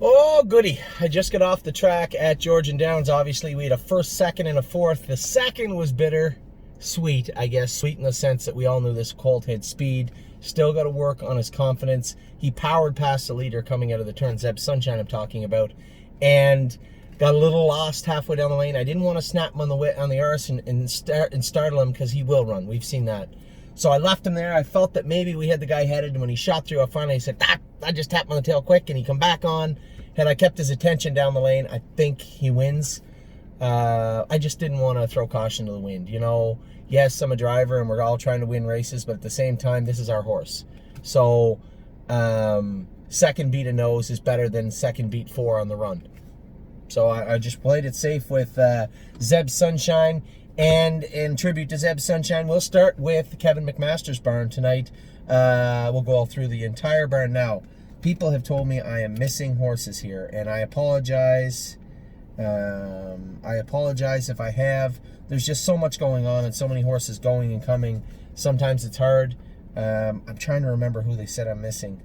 Oh, goody. I just got off the track at Georgian Downs. Obviously, we had a first, second, and a fourth. The second was bitter. Sweet, I guess. Sweet in the sense that we all knew this colt had speed. Still got to work on his confidence. He powered past the leader coming out of the turn. Zeb Sunshine I'm talking about. And got a little lost halfway down the lane. I didn't want to snap him on the arse and startle him because he will run. We've seen that. So I left him there. I felt that maybe we had the guy headed, and when he shot through, I finally said, I just tapped him on the tail quick, and he come back on. Had I kept his attention down the lane, I think he wins. I just didn't want to throw caution to the wind. You know, yes, I'm a driver, and we're all trying to win races, but at the same time, this is our horse. So second beat a nose is better than second beat 4 on the run. So I just played it safe with Zeb Sunshine. And in tribute to Zeb Sunshine, we'll start with Kevin McMaster's barn tonight. We'll go all through the entire barn now. People have told me I am missing horses here, and I apologize. I apologize if I have. There's just so much going on and so many horses going and coming. Sometimes it's hard. I'm trying to remember who they said I'm missing.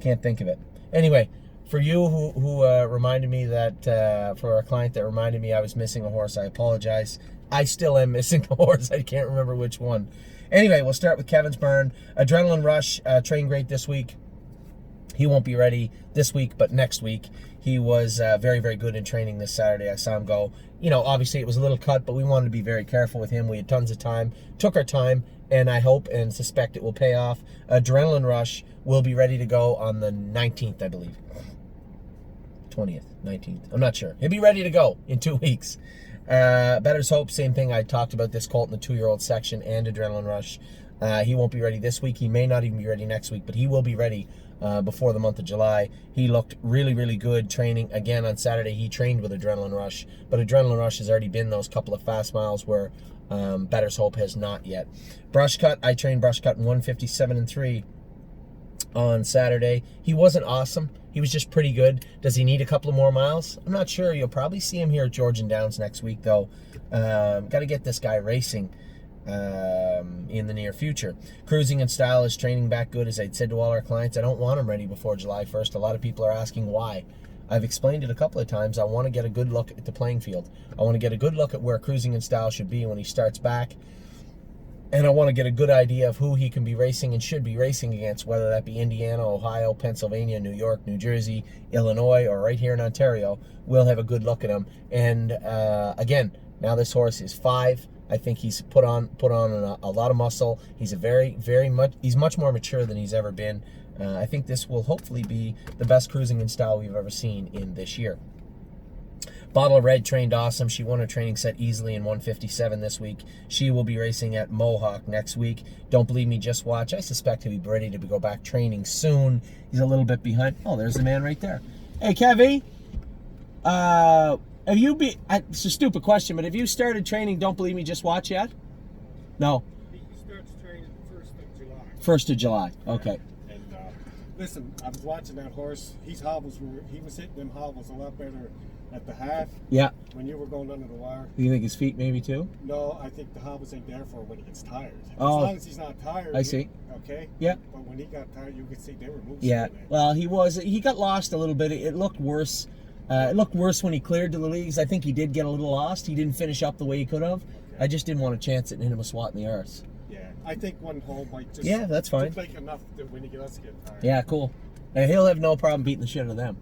Can't think of it. Anyway, for you who reminded me that, for a client that reminded me I was missing a horse, I apologize. I still am missing a horse. I can't remember which one. Anyway, we'll start with Kevin's barn. Adrenaline Rush trained great this week. He won't be ready this week, but next week. He was very, very good in training this Saturday. I saw him go. You know, obviously it was a little cut, but we wanted to be very careful with him. We had tons of time, took our time, and I hope and suspect it will pay off. Adrenaline Rush will be ready to go on the 19th, I believe. 20th, 19th. I'm not sure. He'll be ready to go in 2 weeks. Better's Hope, same thing. I talked about this colt in the 2-year-old section and Adrenaline Rush. He won't be ready this week. He may not even be ready next week, but he will be ready before the month of July. He looked really, really good training. Again, on Saturday, he trained with Adrenaline Rush, but Adrenaline Rush has already been those couple of fast miles where Better's Hope has not yet. Brush Cut, I trained Brush Cut in 157.3 on Saturday. He wasn't awesome. He was just pretty good. Does he need a couple of more miles? I'm not sure. You'll probably see him here at Georgian Downs next week, though. Got to get this guy racing in the near future. Cruising in Style is training back good, as I'd said to all our clients. I don't want him ready before July 1st. A lot of people are asking why. I've explained it a couple of times. I want to get a good look at the playing field. I want to get a good look at where Cruising in Style should be when he starts back. And I want to get a good idea of who he can be racing and should be racing against, whether that be Indiana, Ohio, Pennsylvania, New York, New Jersey, Illinois, or right here in Ontario. We'll have a good look at him. And again, now this horse is 5. I think he's put on a lot of muscle. He's he's much more mature than he's ever been. I think this will hopefully be the best Cruising in Style we've ever seen in this year. Bottle of Red trained awesome. She won her training set easily in 157 this week. She will be racing at Mohawk next week. Don't believe me, just watch. I suspect he'll be ready to go back training soon. He's a little bit behind. Oh, there's the man right there. Hey, Kevy. It's a stupid question, but have you started training Don't Believe Me, Just Watch yet? No. He starts training the 1st of July. 1st of July. Okay. And listen, I was watching that horse. He was hitting them hobbles a lot better at the half. Yeah. When you were going under the wire. You think his feet maybe too? No, I think the hobbles ain't there for when he gets tired. Oh. As long as he's not tired. I see. Okay? Yeah. But when he got tired, you could see they were moving. Yeah. Well, he got lost a little bit. It looked worse. It looked worse when he cleared to the leagues. I think he did get a little lost. He didn't finish up the way he could have. Okay. I just didn't want to chance it and hit him a swat in the arse. Yeah. I think one hole might just... Yeah, that's fine. Like enough that when he gets tired. Yeah, cool. And he'll have no problem beating the shit out of them.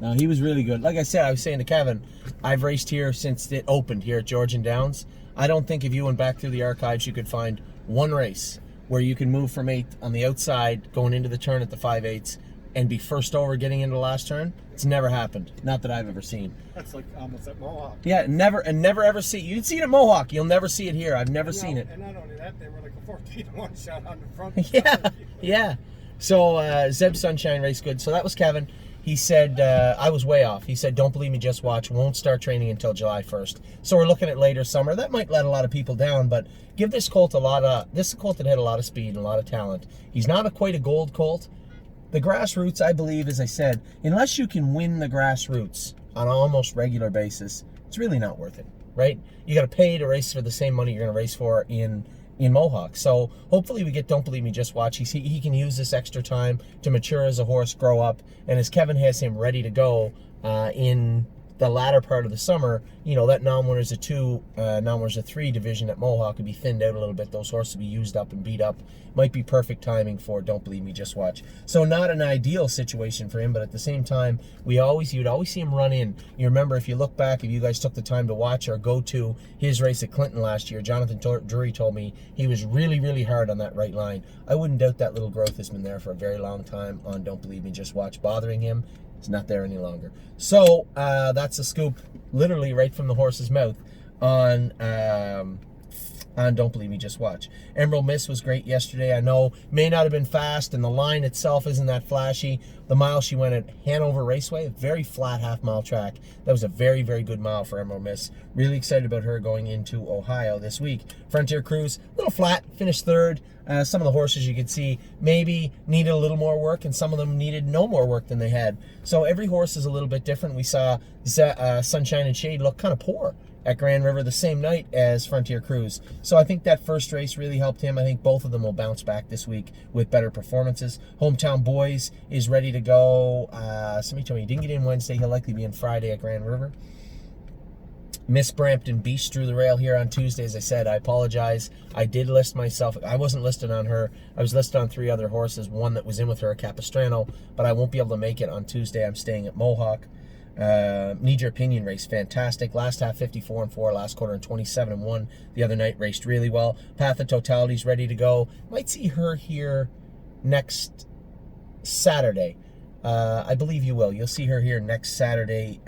No, he was really good. Like I said, I was saying to Kevin, I've raced here since it opened here at Georgian Downs. I don't think if you went back through the archives, you could find one race where you can move from 8th on the outside, going into the turn at the 5/8, and be first over getting into the last turn. It's never happened. Not that I've ever seen. That's like almost at Mohawk. Yeah, never ever see. You'd see it at Mohawk. You'll never see it here. I've never seen it. And not only that, they were like a 14-1 shot on the front. Yeah, yeah. So Zeb Sunshine raced good. So that was Kevin. He said, I was way off. He said, don't believe me, just watch. Won't start training until July 1st. So we're looking at later summer. That might let a lot of people down, but give this colt this colt that had a lot of speed and a lot of talent. He's not quite a gold colt. The grassroots, I believe, as I said, unless you can win the grassroots on an almost regular basis, it's really not worth it, right? You got to pay to race for the same money you're going to race for in in Mohawk. So hopefully we get Don't Believe Me, Just Watch. He can use this extra time to mature as a horse, grow up, and as Kevin has him ready to go in the latter part of the summer, you know, that non-winners of 2, non-winners of 3 division at Mohawk would be thinned out a little bit. Those horses would be used up and beat up. Might be perfect timing for Don't Believe Me, Just Watch. So not an ideal situation for him, but at the same time, you'd always see him run in. You remember, if you look back, if you guys took the time to watch or go to his race at Clinton last year, Jonathan Drury told me he was really, really hard on that right line. I wouldn't doubt that little growth has been there for a very long time on Don't Believe Me, Just Watch, bothering him. It's not there any longer. So that's a scoop, literally right from the horse's mouth on Don't Believe Me, Just Watch. Emerald Miss was great yesterday. I know may not have been fast, and the line itself isn't that flashy. The mile she went at Hanover Raceway, a very flat half-mile track. That was a very, very good mile for Emerald Miss. Really excited about her going into Ohio this week. Frontier Cruise, a little flat, finished 3rd. Some of the horses you could see maybe needed a little more work, and some of them needed no more work than they had. So every horse is a little bit different. We saw Sunshine and Shade look kind of poor at Grand River the same night as Frontier Cruise. So I think that first race really helped him. I think both of them will bounce back this week with better performances. Hometown Boys is ready to go. Somebody told me he didn't get in Wednesday. He'll likely be in Friday at Grand River. Miss Brampton Beast drew the rail here on Tuesday. As I said, I apologize. I did list myself. I wasn't listed on her. I was listed on 3 other horses, one that was in with her at Capistrano, but I won't be able to make it on Tuesday. I'm staying at Mohawk. Need Your Opinion race, fantastic. Last half 54-4, last quarter in 27-1. The other night raced really well. Path of Totality's ready to go. Might see her here next Saturday. I believe you will. You'll see her here next Saturday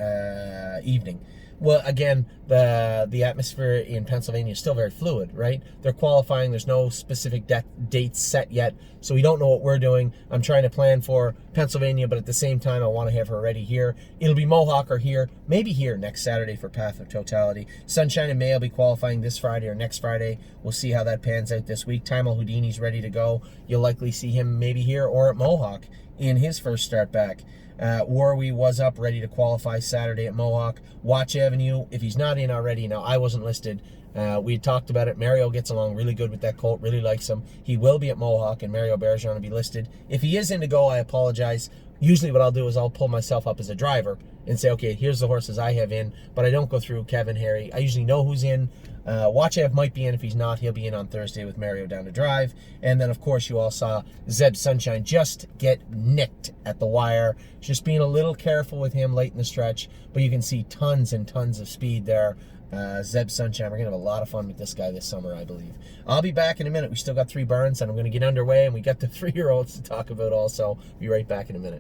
evening. Well, again, the atmosphere in Pennsylvania is still very fluid, right? They're qualifying. There's no specific dates set yet, so we don't know what we're doing. I'm trying to plan for Pennsylvania, but at the same time, I want to have her ready here. It'll be Mohawk or here, maybe here next Saturday for Path of Totality. Sunshine and May will be qualifying this Friday or next Friday. We'll see how that pans out this week. Time Al Houdini's ready to go. You'll likely see him maybe here or at Mohawk in his first start back. Warwi was up, ready to qualify Saturday at Mohawk. Watch Avenue, if he's not in already. Now, I wasn't listed. We had talked about it. Mario gets along really good with that colt, really likes him. He will be at Mohawk, and Mario Bergeron will be listed. If he is in to go, I apologize. Usually what I'll do is I'll pull myself up as a driver and say, okay, here's the horses I have in, but I don't go through Kevin, Harry. I usually know who's in. Watch Ev might be in. If he's not, he'll be in on Thursday with Mario down to drive. And then, of course, you all saw Zeb Sunshine just get nicked at the wire. Just being a little careful with him late in the stretch, but you can see tons and tons of speed there. Zeb Sunshine, we're going to have a lot of fun with this guy this summer, I believe. I'll be back in a minute. We still got 3 barns, and I'm going to get underway, and we got the 3-year-olds to talk about also. Be right back in a minute.